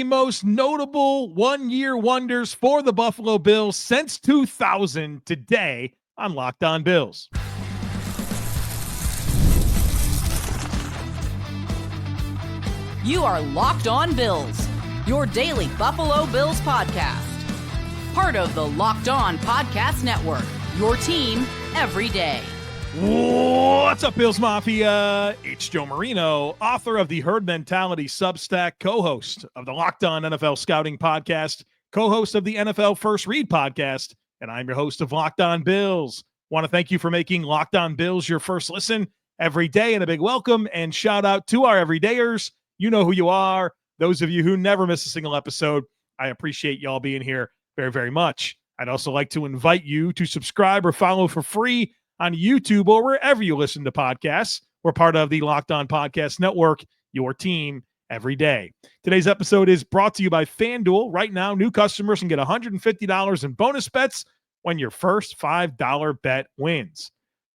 the most notable one-year wonders for the Buffalo Bills since 2000 today on Locked On Bills. You are Locked On Bills, your daily Buffalo Bills podcast. Part of the Locked On Podcast Network, your team every day. What's up, Bills Mafia? It's Joe Marino, author of the Herd Mentality Substack, co-host of the Locked On NFL Scouting Podcast, co-host of the NFL First Read Podcast, and I'm your host of Locked On Bills. Want to thank you for making Locked On Bills your first listen every day, and a big welcome and shout out to our everydayers. You know who you are. Those of you who never miss a single episode, I appreciate y'all being here very, very much. I'd also like to invite you to subscribe or follow for free on YouTube or wherever you listen to podcasts. We're part of the Locked On Podcast Network, your team every day. Today's episode is brought to you by FanDuel. Right now, new customers can get $150 in bonus bets when your first $5 bet wins.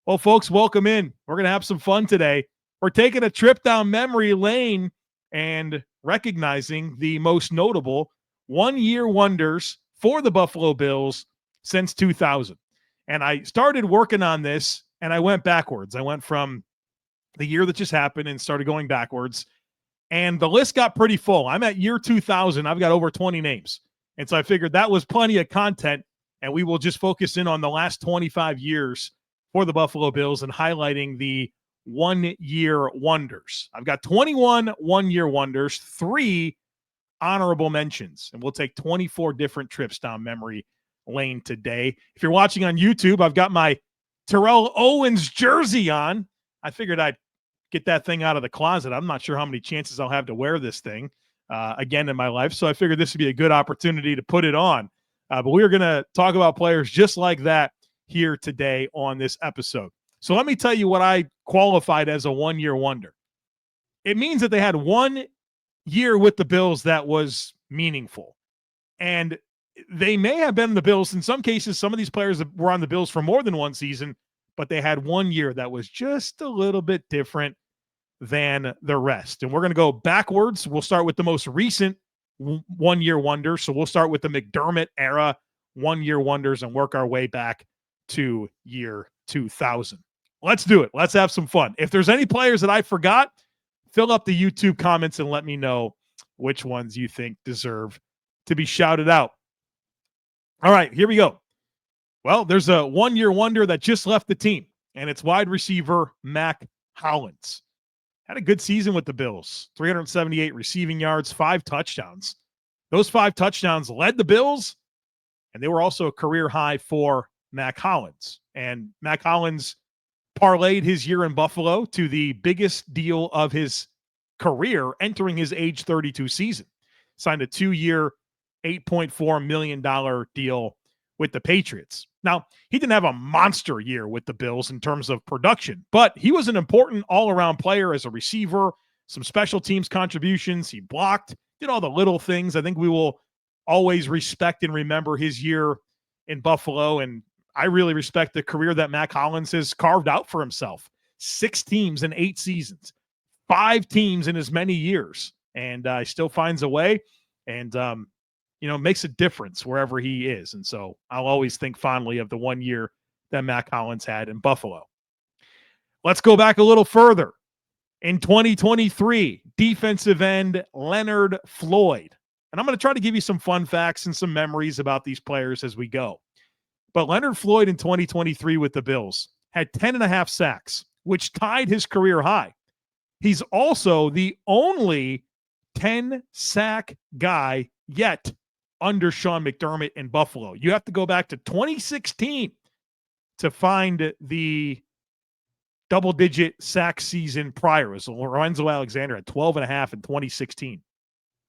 Well, folks, welcome in. We're going to have some fun today. We're taking a trip down memory lane and recognizing the most notable one-year wonders for the Buffalo Bills since 2000. And I started working on this, and I went backwards. I went from the year that just happened and started going backwards. And the list got pretty full. I'm at year 2000. I've got over 20 names. And so I figured that was plenty of content, and we will just focus in on the last 25 years for the Buffalo Bills and highlighting the one-year wonders. I've got 21 one-year wonders, 3 honorable mentions, and we'll take 24 different trips down memory lane today. If you're watching on YouTube, I've got my Terrell Owens jersey on. I figured I'd get that thing out of the closet. I'm not sure how many chances I'll have to wear this thing again in my life, so I figured this would be a good opportunity to put it on. But we're going to talk about players just like that here today on this episode. So let me tell you what I qualified as a one-year wonder. It means that they had 1 year with the Bills that was meaningful. And they may have been the Bills. In some cases, some of these players were on the Bills for more than one season, but they had 1 year that was just a little bit different than the rest. And we're going to go backwards. We'll start with the most recent one-year wonder. So we'll start with the McDermott era one-year wonders and work our way back to year 2000. Let's do it. Let's have some fun. If there's any players that I forgot, fill up the YouTube comments and let me know which ones you think deserve to be shouted out. All right, here we go. Well, there's a one-year wonder that just left the team, and it's wide receiver Mack Hollins. Had a good season with the Bills, 378 receiving yards, 5 touchdowns. Those 5 touchdowns led the Bills, and they were also a career high for Mack Hollins. And Mack Hollins parlayed his year in Buffalo to the biggest deal of his career entering his age 32 season. Signed a 2-year, $8.4 million deal with the Patriots. Now, he didn't have a monster year with the Bills in terms of production, but he was an important all-around player as a receiver, some special teams contributions. He blocked, did all the little things. I think we will always respect and remember his year in Buffalo, and I really respect the career that Mack Hollins has carved out for himself. 6 teams in 8 seasons, 5 teams in as many years, and he still finds a way and, makes a difference wherever he is. And so I'll always think fondly of the 1 year that Mack Hollins had in Buffalo. Let's go back a little further. In 2023, defensive end Leonard Floyd. And I'm going to try to give you some fun facts and some memories about these players as we go. But Leonard Floyd in 2023 with the Bills had 10.5 sacks, which tied his career high. He's also the only 10-sack guy yet under Sean McDermott in Buffalo. You have to go back to 2016 to find the double-digit sack season prior. It was Lorenzo Alexander at 12.5 in 2016.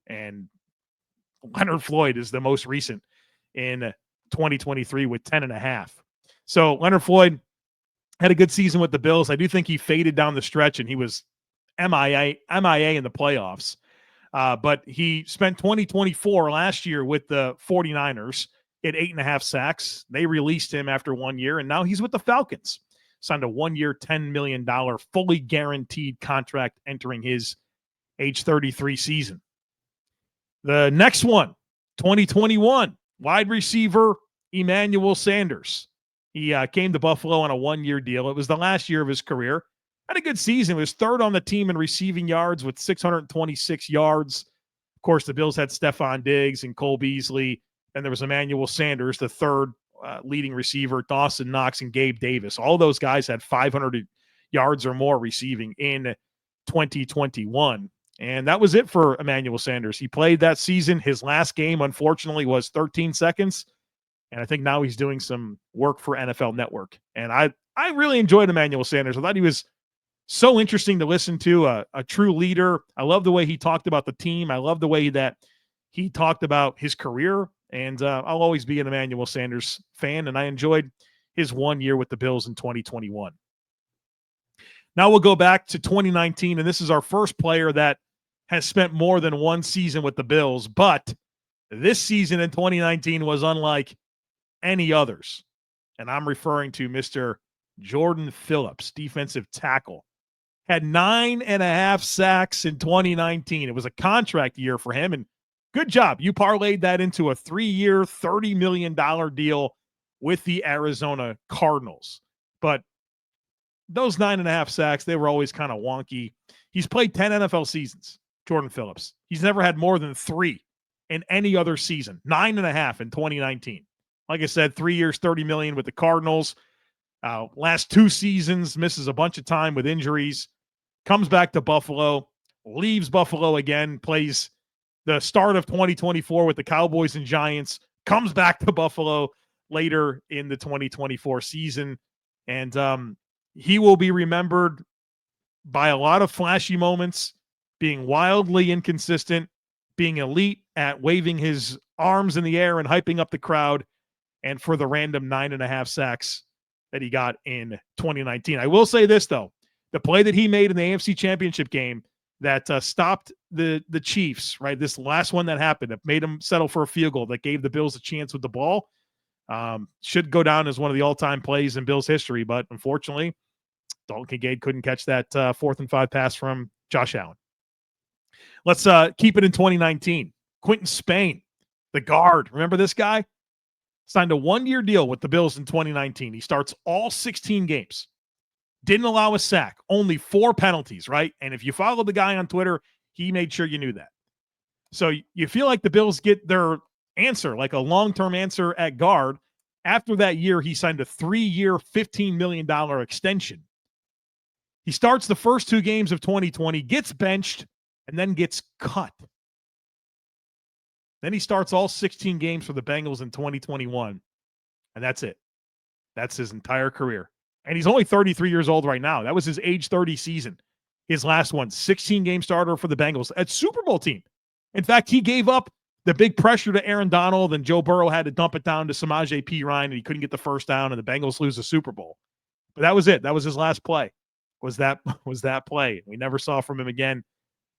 And Leonard Floyd is the most recent in 2023 with 10.5. So Leonard Floyd had a good season with the Bills. I do think he faded down the stretch and he was MIA in the playoffs. But he spent 2024 last year with the 49ers at 8.5 sacks. They released him after 1 year, and now he's with the Falcons. Signed a 1-year, $10 million fully guaranteed contract entering his age 33 season. The next one, 2021, wide receiver Emmanuel Sanders. He came to Buffalo on a one-year deal. It was the last year of his career. Had a good season. He was third on the team in receiving yards with 626 yards. Of course, the Bills had Stephon Diggs and Cole Beasley. Then there was Emmanuel Sanders, the third leading receiver, Dawson Knox and Gabe Davis. All those guys had 500 yards or more receiving in 2021. And that was it for Emmanuel Sanders. He played that season. His last game, unfortunately, was 13 seconds. And I think now he's doing some work for NFL Network. And I really enjoyed Emmanuel Sanders. I thought he was so interesting to listen to, a true leader. I love the way he talked about the team. I love the way that he talked about his career. And I'll always be an Emmanuel Sanders fan. And I enjoyed his 1 year with the Bills in 2021. Now we'll go back to 2019. And this is our first player that has spent more than one season with the Bills. But this season in 2019 was unlike any others. And I'm referring to Mr. Jordan Phillips, defensive tackle. Had 9.5 sacks in 2019. It was a contract year for him, and good job. You parlayed that into a 3-year, $30 million deal with the Arizona Cardinals. But those 9.5 sacks, they were always kind of wonky. He's played 10 NFL seasons, Jordan Phillips. He's never had more than 3 in any other season. 9.5 in 2019. Like I said, 3 years, $30 million with the Cardinals. Last 2 seasons, misses a bunch of time with injuries. Comes back to Buffalo, leaves Buffalo again, plays the start of 2024 with the Cowboys and Giants, comes back to Buffalo later in the 2024 season. And he will be remembered by a lot of flashy moments, being wildly inconsistent, being elite at waving his arms in the air and hyping up the crowd, and for the random 9.5 sacks that he got in 2019. I will say this, though. The play that he made in the AFC Championship game that stopped the Chiefs, right? This last one that happened, that made them settle for a field goal, that gave the Bills a chance with the ball, should go down as one of the all-time plays in Bills history. But unfortunately, Dalton Kincaid couldn't catch that 4th and 5 pass from Josh Allen. Let's keep it in 2019. Quinton Spain, the guard. Remember this guy? Signed a 1-year deal with the Bills in 2019. He starts all 16 games. Didn't allow a sack. Only 4 penalties, right? And if you follow the guy on Twitter, he made sure you knew that. So you feel like the Bills get their answer, like a long-term answer at guard. After that year, he signed a 3-year, $15 million extension. He starts the first 2 games of 2020, gets benched, and then gets cut. Then he starts all 16 games for the Bengals in 2021, and that's it. That's his entire career. And he's only 33 years old right now. That was his age 30 season. His last one, 16-game starter for the Bengals, a Super Bowl team. In fact, he gave up the big pressure to Aaron Donald, and Joe Burrow had to dump it down to Samaje Perine, and he couldn't get the first down, and the Bengals lose the Super Bowl. But that was it. That was his last play, was that play. We never saw from him again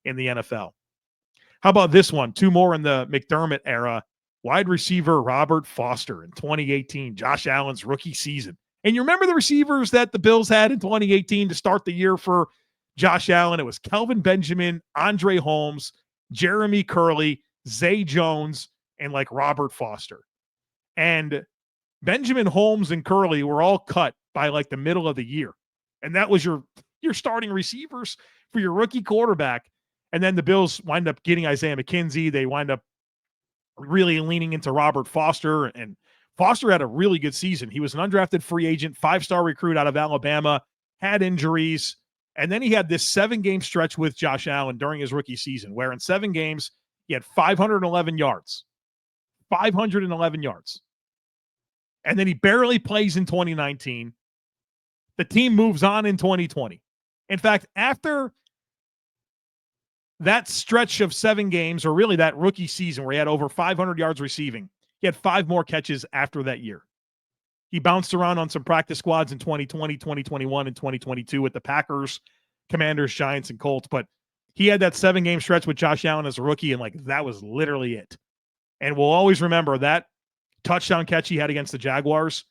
in the NFL. How about this one? 2 more in the McDermott era. Wide receiver Robert Foster in 2018, Josh Allen's rookie season. And you remember the receivers that the Bills had in 2018 to start the year for Josh Allen? It was Kelvin Benjamin, Andre Holmes, Jeremy Curley, Zay Jones, and like Robert Foster. And Benjamin, Holmes, and Curley were all cut by like the middle of the year. And that was your starting receivers for your rookie quarterback. And then the Bills wind up getting Isaiah McKenzie. They wind up really leaning into Robert Foster, and Foster had a really good season. He was an undrafted free agent, 5-star recruit out of Alabama, had injuries, and then he had this 7-game stretch with Josh Allen during his rookie season, where in 7 games, he had 511 yards. 511 yards. And then he barely plays in 2019. The team moves on in 2020. In fact, after that stretch of 7 games, or really that rookie season where he had over 500 yards receiving, he had 5 more catches after that year. He bounced around on some practice squads in 2020, 2021, and 2022 with the Packers, Commanders, Giants, and Colts. But he had that 7-game stretch with Josh Allen as a rookie, and like that was literally it. And we'll always remember that touchdown catch he had against the Jaguars.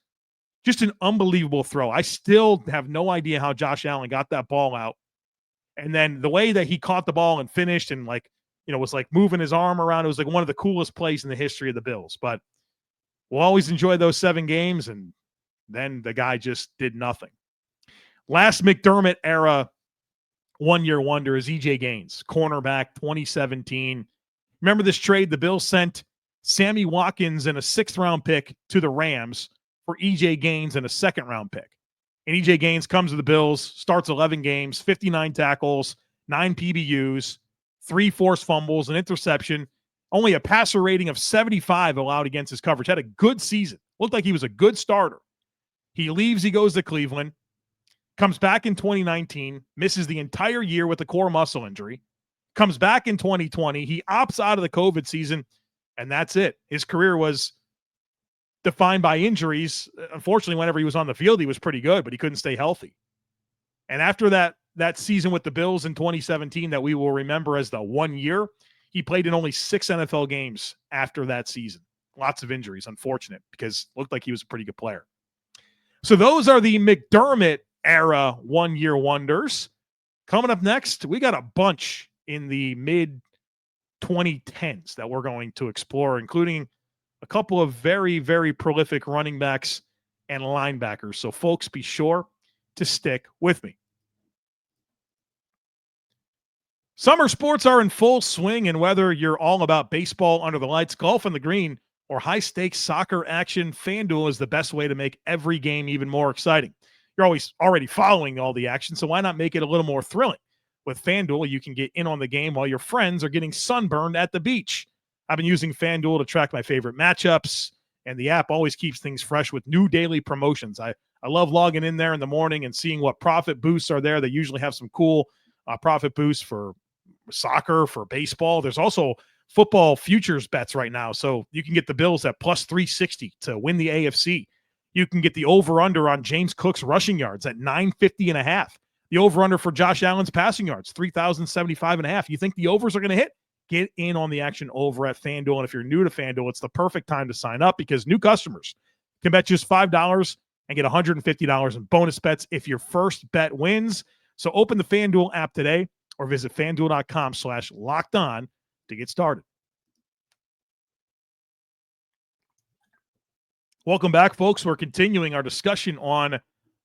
Just an unbelievable throw. I still have no idea how Josh Allen got that ball out. And then the way that he caught the ball and finished, and like was like moving his arm around. It was like one of the coolest plays in the history of the Bills. But we'll always enjoy those 7 games, and then the guy just did nothing. Last McDermott era one-year wonder is E.J. Gaines, cornerback, 2017. Remember this trade? The Bills sent Sammy Watkins and a 6th-round pick to the Rams for E.J. Gaines and a 2nd-round pick. And E.J. Gaines comes to the Bills, starts 11 games, 59 tackles, 9 PBUs, 3 forced fumbles, an interception, only a passer rating of 75 allowed against his coverage. Had a good season. Looked like he was a good starter. He leaves, he goes to Cleveland, comes back in 2019, misses the entire year with a core muscle injury, comes back in 2020. He opts out of the COVID season, and that's it. His career was defined by injuries. Unfortunately, whenever he was on the field, he was pretty good, but he couldn't stay healthy. And after that season with the Bills in 2017 that we will remember as the 1 year, he played in only 6 NFL games after that season. Lots of injuries, unfortunate, because it looked like he was a pretty good player. So those are the McDermott era one-year wonders. Coming up next, we got a bunch in the mid-2010s that we're going to explore, including a couple of very, very prolific running backs and linebackers. So folks, be sure to stick with me. Summer sports are in full swing, and whether you're all about baseball under the lights, golf on the green, or high-stakes soccer action, FanDuel is the best way to make every game even more exciting. You're always already following all the action, so why not make it a little more thrilling? With FanDuel, you can get in on the game while your friends are getting sunburned at the beach. I've been using FanDuel to track my favorite matchups, and the app always keeps things fresh with new daily promotions. I love logging in there in the morning and seeing what profit boosts are there. They usually have some cool profit boosts for soccer, for baseball. There's also football futures bets right now. So you can get the Bills at plus 360 to win the AFC. You can get the over-under on James Cook's rushing yards at 950.5. The over-under for Josh Allen's passing yards, 3,075.5. You think the overs are going to hit? Get in on the action over at FanDuel. And if you're new to FanDuel, it's the perfect time to sign up because new customers can bet just $5 and get $150 in bonus bets if your first bet wins. So open the FanDuel app today or visit FanDuel.com/lockedon to get started. Welcome back, folks. We're continuing our discussion on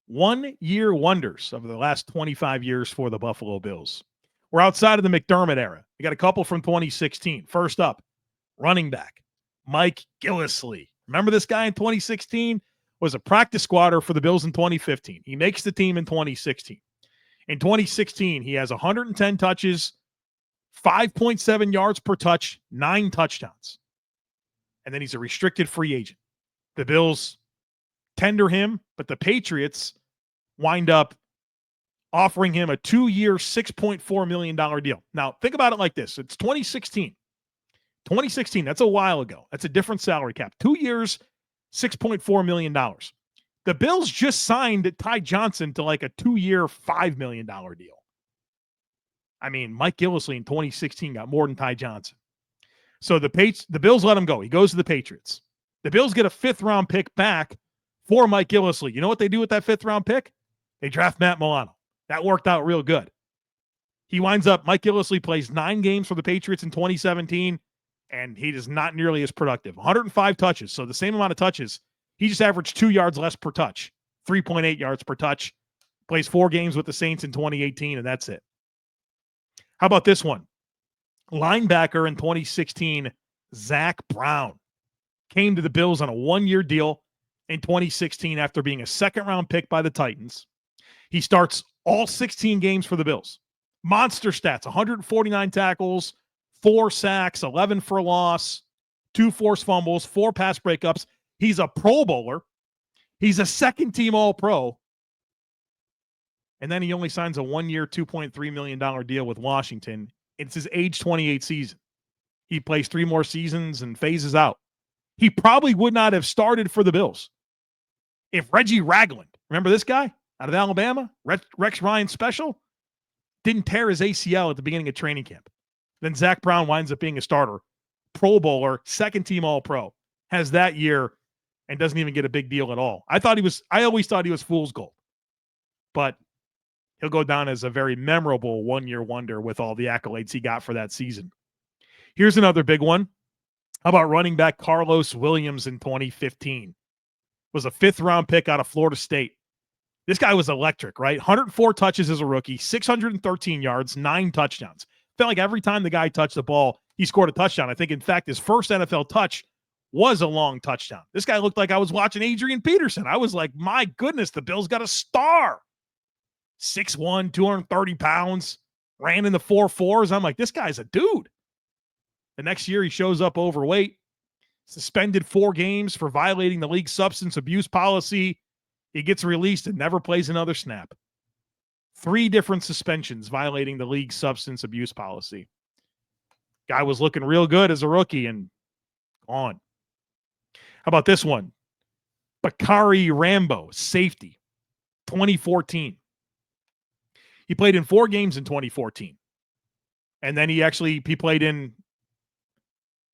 one-year wonders of the last 25 years for the Buffalo Bills. We're outside of the McDermott era. We got a couple from 2016. First up, running back, Mike Gillislee. Remember this guy in 2016? Was a practice squatter for the Bills in 2015. He makes the team in 2016. In 2016, he has 110 touches, 5.7 yards per touch, 9 touchdowns. And then he's a restricted free agent. The Bills tender him, but the Patriots wind up offering him a 2-year, $6.4 million deal. Now, think about it like this. It's 2016. 2016, that's a while ago. That's a different salary cap. 2 years, $6.4 million. The Bills just signed Ty Johnson to like a 2-year, $5 million deal. I mean, Mike Gillislee in 2016 got more than Ty Johnson. So the Bills let him go. He goes to the Patriots. The Bills get a 5th-round pick back for Mike Gillislee. You know what they do with that 5th-round pick? They draft Matt Milano. That worked out real good. He winds up, Mike Gillislee plays 9 games for the Patriots in 2017, and he is not nearly as productive. 105 touches, so the same amount of touches. He just averaged 2 yards less per touch, 3.8 yards per touch. Plays 4 games with the Saints in 2018, and that's it. How about this one? Linebacker in 2016, Zach Brown. Came to the Bills on a 1-year deal in 2016 after being a 2nd-round pick by the Titans. He starts all 16 games for the Bills. Monster stats, 149 tackles, 4 sacks, 11 for loss, 2 forced fumbles, 4 pass breakups. He's a Pro Bowler. He's a 2nd-team All-Pro. And then he only signs a 1-year, $2.3 million deal with Washington. It's his age 28 season. He plays 3 more seasons and phases out. He probably would not have started for the Bills if Reggie Ragland, remember this guy out of Alabama, Rex Ryan special, didn't tear his ACL at the beginning of training camp. Then Zach Brown winds up being a starter, Pro Bowler, 2nd-team All-Pro, has that year and doesn't even get a big deal at all. I always thought he was fool's gold, but he'll go down as a very memorable 1-year wonder with all the accolades he got for that season. Here's another big one. How about running back Carlos Williams in 2015? Was a 5th-round pick out of Florida State. This guy was electric, right? 104 touches as a rookie, 613 yards, 9 touchdowns. Felt like every time the guy touched the ball, he scored a touchdown. I think, in fact, his first NFL touch was a long touchdown. This guy looked like I was watching Adrian Peterson. I was like, my goodness, the Bills got a star. 6'1", 230 pounds, ran in the 4.4s. I'm like, this guy's a dude. The next year, he shows up overweight, suspended 4 games for violating the league's substance abuse policy. He gets released and never plays another snap. 3 different suspensions violating the league's substance abuse policy. Guy was looking real good as a rookie and gone. How about this one? Bakari Rambo, safety, 2014. He played in 4 games in 2014. And then he played in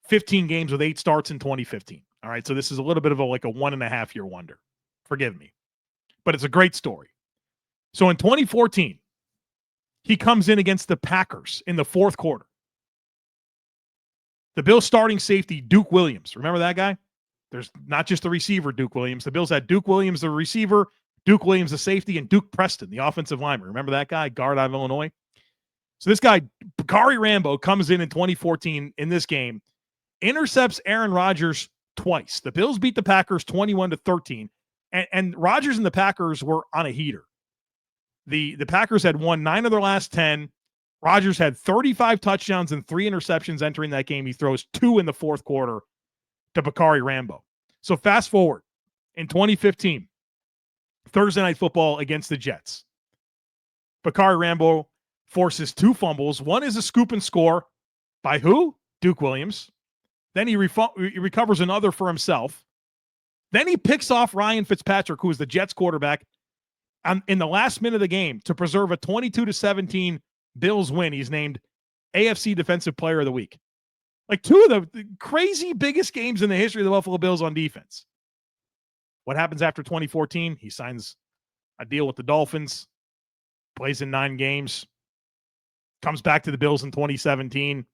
15 games with 8 starts in 2015. All right, so this is a little bit of a 1.5-year wonder. Forgive me. But it's a great story. So in 2014, he comes in against the Packers in the 4th quarter. The Bills starting safety, Duke Williams. Remember that guy? There's not just the receiver, Duke Williams. The Bills had Duke Williams, the receiver, Duke Williams, the safety, and Duke Preston, the offensive lineman. Remember that guy? Guard out of Illinois. So this guy, Bakari Rambo, comes in 2014 in this game, intercepts Aaron Rodgers twice. The Bills beat the Packers 21-13. And Rodgers and the Packers were on a heater. The Packers had won 9 of their last 10. Rodgers had 35 touchdowns and 3 interceptions entering that game. He throws 2 in the 4th quarter to Bakari Rambo. So fast forward in 2015, Thursday Night Football against the Jets. Bakari Rambo forces 2 fumbles. One is a scoop and score by who? Duke Williams. Then he recovers another for himself. Then he picks off Ryan Fitzpatrick, who is the Jets quarterback, in the last minute of the game to preserve a 22-17 Bills win. He's named AFC Defensive Player of the Week. 2 of the crazy biggest games in the history of the Buffalo Bills on defense. What happens after 2014? He signs a deal with the Dolphins, plays in 9 games, comes back to the Bills in 2017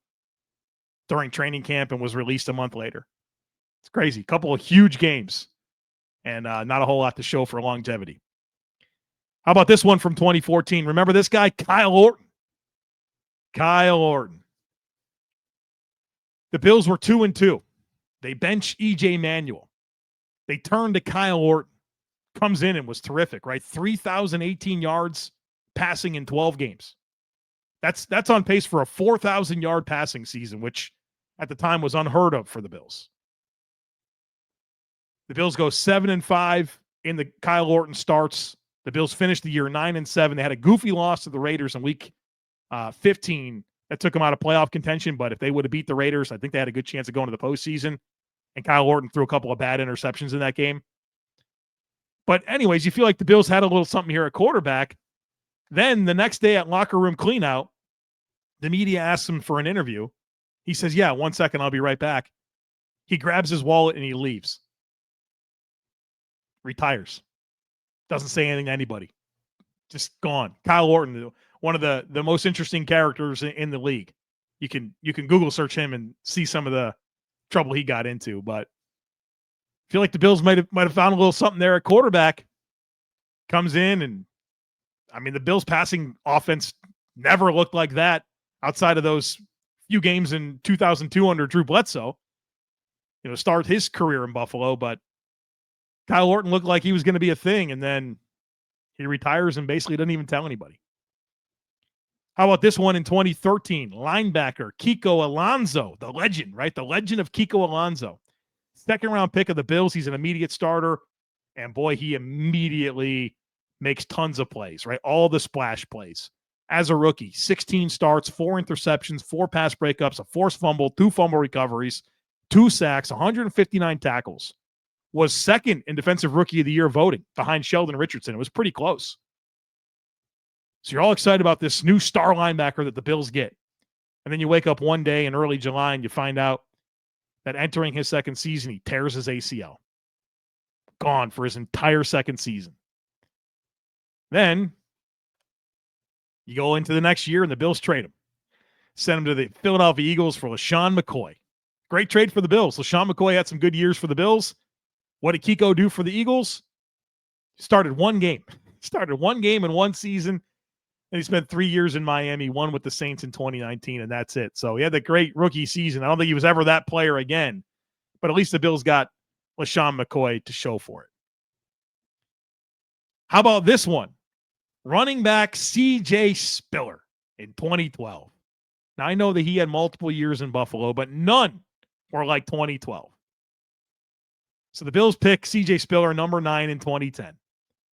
during training camp and was released a month later. It's crazy. Couple of huge games and not a whole lot to show for longevity. How about this one from 2014? Remember this guy, Kyle Orton? Kyle Orton. The Bills were 2-2. They bench E.J. Manuel. They turn to Kyle Orton. Comes in and was terrific, right? 3,018 yards passing in 12 games. That's on pace for a 4,000-yard passing season, which at the time was unheard of for the Bills. The Bills go 7-5 in the Kyle Orton starts. The Bills finished the year 9-7. They had a goofy loss to the Raiders in week 15 that took them out of playoff contention. But if they would have beat the Raiders, I think they had a good chance of going to the postseason. And Kyle Orton threw a couple of bad interceptions in that game. But anyways, you feel like the Bills had a little something here at quarterback. Then the next day at locker room cleanout, the media asks him for an interview. He says, yeah, 1 second, I'll be right back. He grabs his wallet and he leaves. Retires. Doesn't say anything to anybody. Just gone. Kyle Orton, one of the most interesting characters in the league. You can Google search him and see some of the trouble he got into. But I feel like the Bills might have found a little something there at quarterback. Comes in and the Bills passing offense never looked like that outside of those few games in 2002 under Drew Bledsoe. Start his career in Buffalo, but Kyle Orton looked like he was going to be a thing, and then he retires and basically doesn't even tell anybody. How about this one in 2013? Linebacker Kiko Alonso, the legend, right? The legend of Kiko Alonso. 2nd-round pick of the Bills. He's an immediate starter, and boy, he immediately makes tons of plays, right? All the splash plays. As a rookie, 16 starts, 4 interceptions, 4 pass breakups, a forced fumble, 2 fumble recoveries, 2 sacks, 159 tackles. Was 2nd in Defensive Rookie of the Year voting behind Sheldon Richardson. It was pretty close. So you're all excited about this new star linebacker that the Bills get. And then you wake up one day in early July and you find out that entering his 2nd season, he tears his ACL. Gone for his entire 2nd season. Then you go into the next year and the Bills trade him. Sent him to the Philadelphia Eagles for LaShawn McCoy. Great trade for the Bills. LaShawn McCoy had some good years for the Bills. What did Kiko do for the Eagles? Started one game. Started one game in one season, and he spent 3 years in Miami, one with the Saints in 2019, and that's it. So he had that great rookie season. I don't think he was ever that player again, but at least the Bills got LaShawn McCoy to show for it. How about this one? Running back C.J. Spiller in 2012. Now, I know that he had multiple years in Buffalo, but none were like 2012. So the Bills pick C.J. Spiller, number 9 in 2010.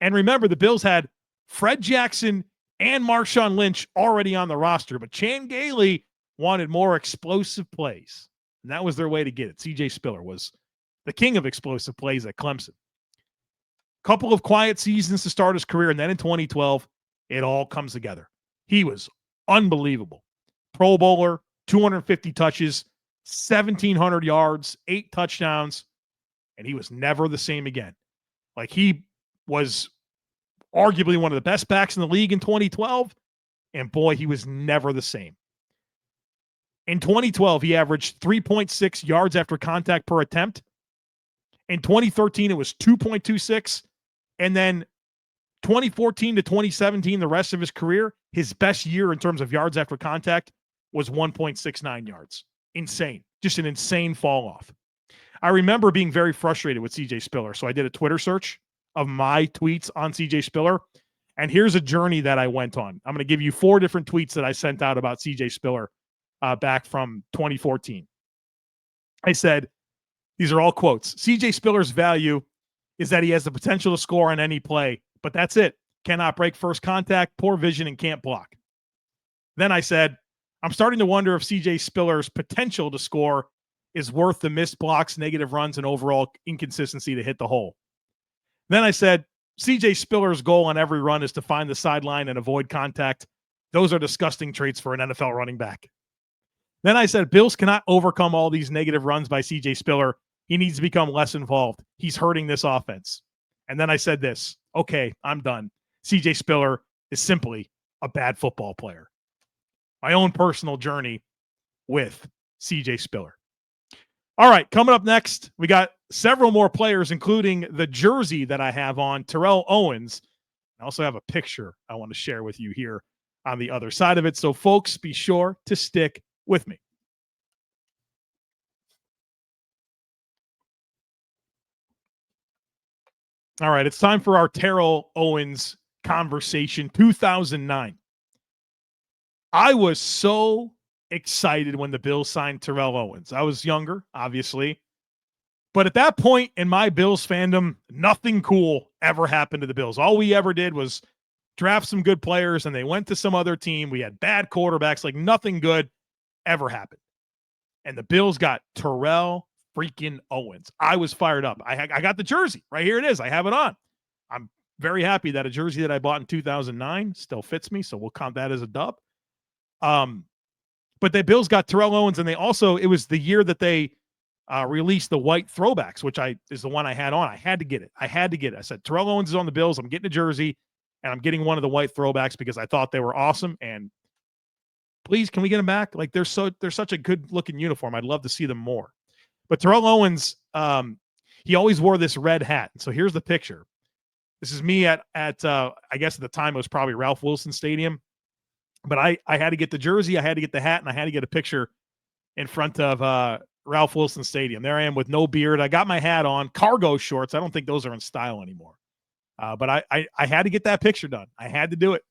And remember, the Bills had Fred Jackson and Marshawn Lynch already on the roster, but Chan Gailey wanted more explosive plays, and that was their way to get it. C.J. Spiller was the king of explosive plays at Clemson. Couple of quiet seasons to start his career, and then in 2012, it all comes together. He was unbelievable. Pro Bowler, 250 touches, 1,700 yards, 8 touchdowns, and he was never the same again. Like, he was arguably one of the best backs in the league in 2012, and boy, he was never the same. In 2012, he averaged 3.6 yards after contact per attempt. In 2013, it was 2.26. And then 2014 to 2017, the rest of his career, his best year in terms of yards after contact was 1.69 yards. Insane. Just an insane fall off. I remember being very frustrated with C.J. Spiller, so I did a Twitter search of my tweets on C.J. Spiller, and here's a journey that I went on. I'm going to give you 4 different tweets that I sent out about C.J. Spiller back from 2014. I said, these are all quotes. C.J. Spiller's value is that he has the potential to score on any play, but that's it. Cannot break first contact, poor vision, and can't block. Then I said, I'm starting to wonder if C.J. Spiller's potential to score is worth the missed blocks, negative runs, and overall inconsistency to hit the hole. Then I said, C.J. Spiller's goal on every run is to find the sideline and avoid contact. Those are disgusting traits for an NFL running back. Then I said, Bills cannot overcome all these negative runs by C.J. Spiller. He needs to become less involved. He's hurting this offense. And then I said this, okay, I'm done. C.J. Spiller is simply a bad football player. My own personal journey with C.J. Spiller. All right, coming up next, we got several more players, including the jersey that I have on, Terrell Owens. I also have a picture I want to share with you here on the other side of it. So, folks, be sure to stick with me. All right, it's time for our Terrell Owens conversation. 2009. I was so excited when the Bills signed Terrell Owens. I was younger, obviously. But at that point in my Bills fandom, nothing cool ever happened to the Bills. All we ever did was draft some good players, and they went to some other team. We had bad quarterbacks. Like, nothing good ever happened. And the Bills got Terrell freaking Owens. I was fired up. I got the jersey. Right here it is. I have it on. I'm very happy that a jersey that I bought in 2009 still fits me, so we'll count that as a dub. But the Bills got Terrell Owens, and they also, it was the year that they released the white throwbacks, which is the one I had on. I had to get it. I said, Terrell Owens is on the Bills. I'm getting a jersey, and I'm getting one of the white throwbacks because I thought they were awesome. And please, can we get them back? Like, they're such a good looking uniform. I'd love to see them more. But Terrell Owens, he always wore this red hat. So here's the picture. This is me at I guess at the time it was probably Ralph Wilson Stadium. But I had to get the jersey, I had to get the hat, and I had to get a picture in front of Ralph Wilson Stadium. There I am with no beard. I got my hat on, cargo shorts. I don't think those are in style anymore. But I had to get that picture done. I had to do it.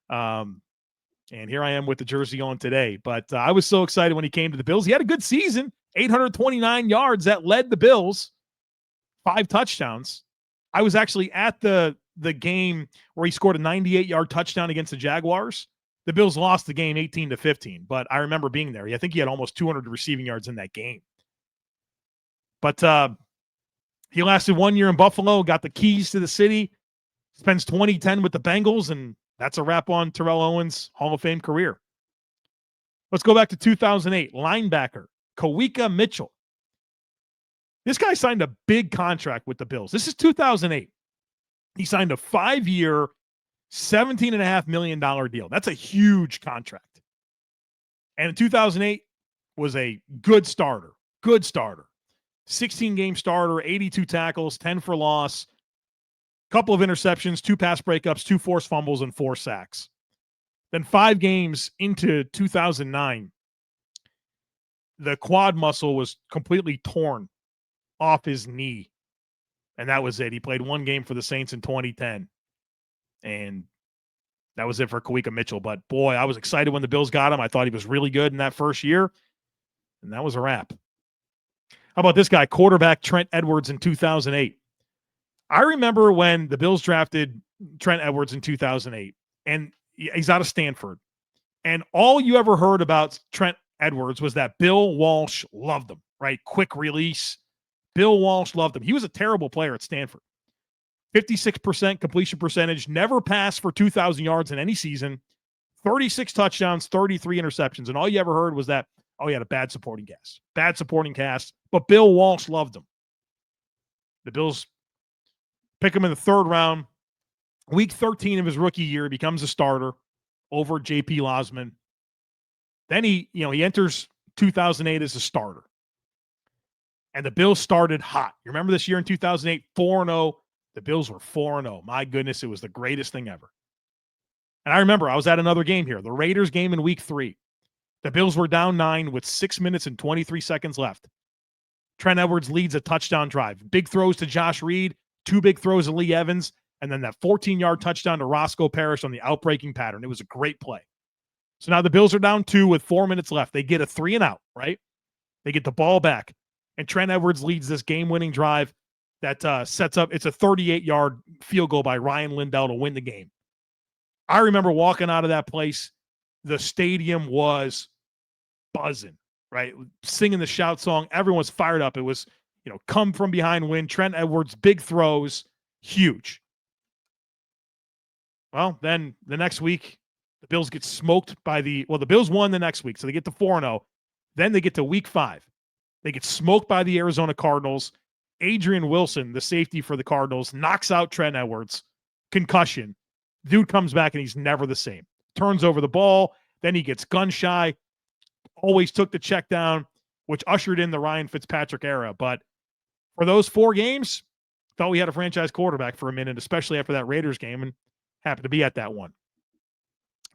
And here I am with the jersey on today. But I was so excited when he came to the Bills. He had a good season, 829 yards. That led the Bills, 5 touchdowns. I was actually at the game where he scored a 98-yard touchdown against the Jaguars. The Bills lost the game 18-15, but I remember being there. I think he had almost 200 receiving yards in that game. But he lasted 1 year in Buffalo, got the keys to the city, spends 2010 with the Bengals, and that's a wrap on Terrell Owens' Hall of Fame career. Let's go back to 2008. Linebacker, Kawika Mitchell. This guy signed a big contract with the Bills. This is 2008. He signed a 5-year, $17.5 million deal. That's a huge contract. And in 2008 was a good starter. 16-game starter, 82 tackles, 10 for loss, couple of interceptions, 2 pass breakups, 2 forced fumbles, and 4 sacks. Then 5 games into 2009, the quad muscle was completely torn off his knee. And that was it. He played 1 game for the Saints in 2010. And that was it for Kawika Mitchell. But boy, I was excited when the Bills got him. I thought he was really good in that first year. And that was a wrap. How about this guy, quarterback Trent Edwards in 2008? I remember when the Bills drafted Trent Edwards in 2008, and he's out of Stanford. And all you ever heard about Trent Edwards was that Bill Walsh loved him, right? Quick release. Bill Walsh loved him. He was a terrible player at Stanford. 56% completion percentage, never passed for 2,000 yards in any season, 36 touchdowns, 33 interceptions. And all you ever heard was that, oh, he had a bad supporting cast. But Bill Walsh loved him. The Bills pick him in the 3rd round. Week 13 of his rookie year, he becomes a starter over J.P. Losman. Then he enters 2008 as a starter. And the Bills started hot. You remember this year in 2008, 4-0. The Bills were 4-0. My goodness, it was the greatest thing ever. And I remember I was at another game here, the Raiders game in week 3. The Bills were down 9 with 6 minutes and 23 seconds left. Trent Edwards leads a touchdown drive. Big throws to Josh Reed, 2 big throws to Lee Evans, and then that 14-yard touchdown to Roscoe Parrish on the outbreaking pattern. It was a great play. So now the Bills are down 2 with 4 minutes left. They get a 3-and-out, right? They get the ball back. And Trent Edwards leads this game-winning drive that sets up, it's a 38-yard field goal by Ryan Lindell to win the game. I remember walking out of that place. The stadium was buzzing, right? Singing the shout song. Everyone's fired up. It was, come from behind win. Trent Edwards, big throws, huge. Well, then the next week, the Bills get smoked by the Bills won the next week, so they get to 4-0. Then they get to week 5. They get smoked by the Arizona Cardinals. Adrian Wilson, the safety for the Cardinals, knocks out Trent Edwards. Concussion. Dude comes back and he's never the same. Turns over the ball. Then he gets gun shy. Always took the check down, which ushered in the Ryan Fitzpatrick era. But for those 4 games, thought we had a franchise quarterback for a minute, especially after that Raiders game, and happened to be at that one.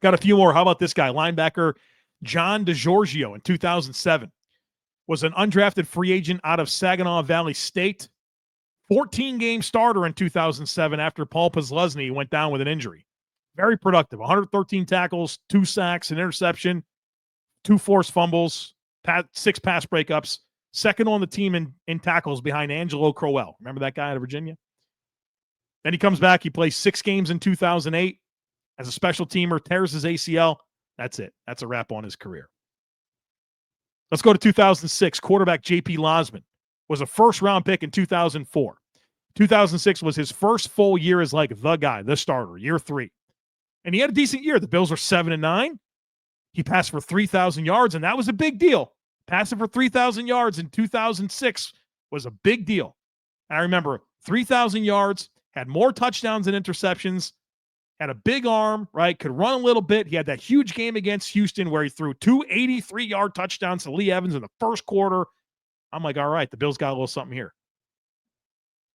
Got a few more. How about this guy? Linebacker John DeGiorgio in 2007. Was an undrafted free agent out of Saginaw Valley State. 14-game starter in 2007 after Paul Posluszny went down with an injury. Very productive. 113 tackles, 2 sacks, an interception, 2 forced fumbles, 6 pass breakups. Second on the team in tackles behind Angelo Crowell. Remember that guy out of Virginia? Then he comes back. He plays 6 games in 2008 as a special teamer, tears his ACL. That's it. That's a wrap on his career. Let's go to 2006. Quarterback J.P. Losman was a first-round pick in 2004. 2006 was his first full year as like the guy, the starter, year 3. And he had a decent year. The Bills were 7-9. He passed for 3,000 yards, and that was a big deal. Passing for 3,000 yards in 2006 was a big deal. And I remember 3,000 yards, had more touchdowns than interceptions, had a big arm, right? Could run a little bit. He had that huge game against Houston where he threw 2 83-yard touchdowns to Lee Evans in the first quarter. I'm like, all right, the Bills got a little something here.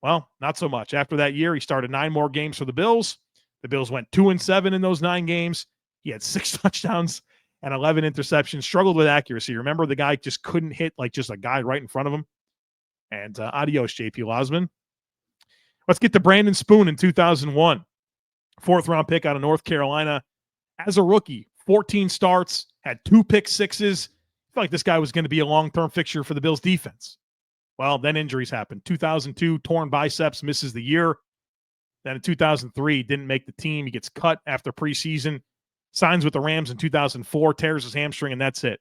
Well, not so much. After that year, he started 9 more games for the Bills. The Bills went 2-7 in those 9 games. He had 6 touchdowns and 11 interceptions, struggled with accuracy. Remember, the guy just couldn't hit like just a guy right in front of him. And adios, J.P. Losman. Let's get to Brandon Spoon in 2001. 4th-round pick out of North Carolina. As a rookie, 14 starts, had 2 pick sixes. I felt like this guy was going to be a long-term fixture for the Bills' defense. Well, then injuries happened. 2002, torn biceps, misses the year. Then in 2003, didn't make the team. He gets cut after preseason. Signs with the Rams in 2004, tears his hamstring, and that's it.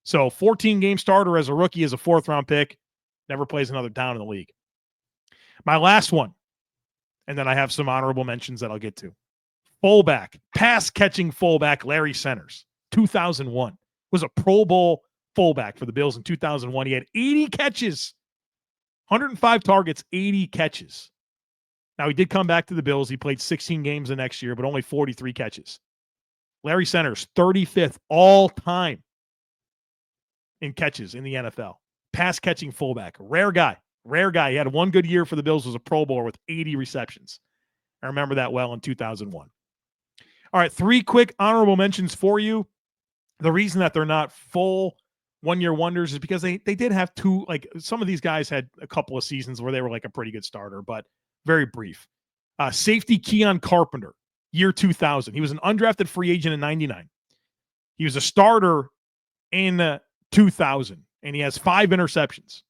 So 14-game starter as a rookie as a 4th-round pick. Never plays another down in the league. My last one, and then I have some honorable mentions that I'll get to. Fullback, pass-catching fullback, Larry Centers, 2001. Was a Pro Bowl fullback for the Bills in 2001. He had 80 catches, 105 targets, 80 catches. Now, he did come back to the Bills. He played 16 games the next year, but only 43 catches. Larry Centers, 35th all-time in catches in the NFL. Pass catching fullback. Rare guy. He had one good year for the Bills, was a Pro Bowler with 80 receptions. I remember that well in 2001. All right, 3 quick honorable mentions for you. The reason that they're not full one-year wonders is because they did have 2, like some of these guys had a couple of seasons where they were like a pretty good starter, but very brief. Safety Keon Carpenter, year 2000. He was an undrafted free agent in 99. He was a starter in 2000, and he has 5 interceptions.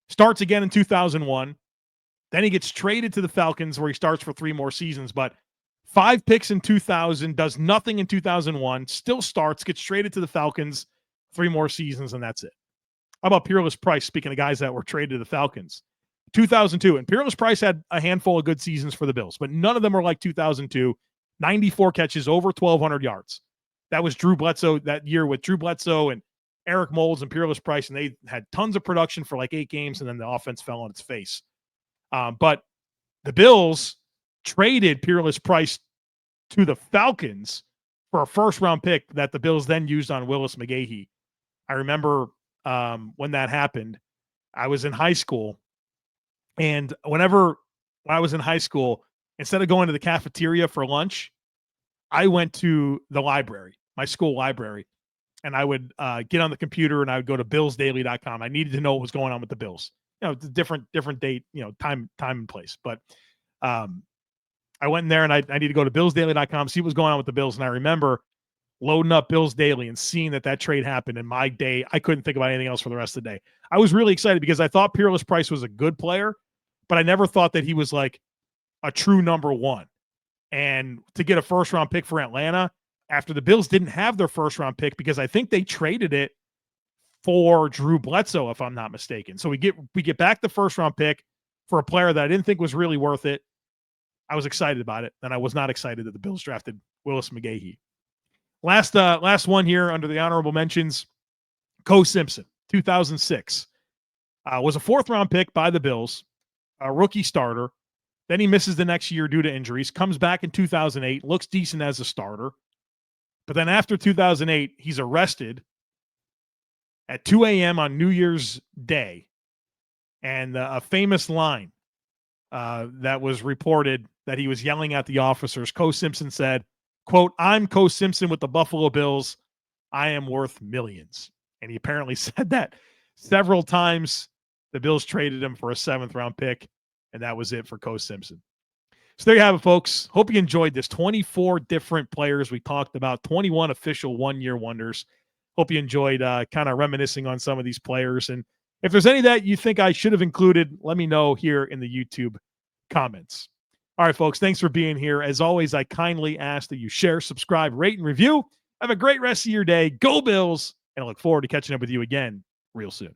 Starts again in 2001. Then he gets traded to the Falcons where he starts for 3 more seasons, but 5 picks in 2000, does nothing in 2001, still starts, gets traded to the Falcons, 3 more seasons, and that's it. How about Peerless Price, speaking of guys that were traded to the Falcons? 2002, and Peerless Price had a handful of good seasons for the Bills, but none of them were like 2002. 94 catches, over 1,200 yards. That was Drew Bledsoe, that year with Drew Bledsoe and Eric Moulds and Peerless Price, and they had tons of production for like 8 games, and then the offense fell on its face. But the Bills traded Peerless Price to the Falcons for a first-round pick that the Bills then used on Willis McGahee. I remember when that happened. I was in high school, and when I was in high school, instead of going to the cafeteria for lunch, I went to the library, my school library, and I would get on the computer and I would go to billsdaily.com. I needed to know what was going on with the Bills. You know, different date, you know, time and place. But I went in there and I need to go to billsdaily.com, see what was going on with the Bills. And I remember loading up Bills Daily and seeing that trade happened. In my day, I couldn't think about anything else for the rest of the day. I was really excited because I thought Peerless Price was a good player, but I never thought that he was like a true number 1. And to get a first-round pick for Atlanta after the Bills didn't have their first-round pick because I think they traded it for Drew Bledsoe, if I'm not mistaken. So we get back the first-round pick for a player that I didn't think was really worth it. I was excited about it, and I was not excited that the Bills drafted Willis McGahee. Last one here under the honorable mentions, Co Simpson, 2006. Was a 4th-round pick by the Bills, a rookie starter. Then he misses the next year due to injuries, comes back in 2008, looks decent as a starter. But then after 2008, he's arrested at 2 a.m. on New Year's Day. And a famous line that was reported that he was yelling at the officers, Co Simpson said, quote, "I'm Co Simpson with the Buffalo Bills. I am worth millions." And he apparently said that several times. The Bills traded him for a 7th-round pick, and that was it for Co Simpson. So there you have it, folks. Hope you enjoyed this. 24 different players we talked about, 21 official one-year wonders. Hope you enjoyed kind of reminiscing on some of these players. And if there's any that you think I should have included, let me know here in the YouTube comments. All right, folks, thanks for being here. As always, I kindly ask that you share, subscribe, rate, and review. Have a great rest of your day. Go Bills, and I look forward to catching up with you again real soon.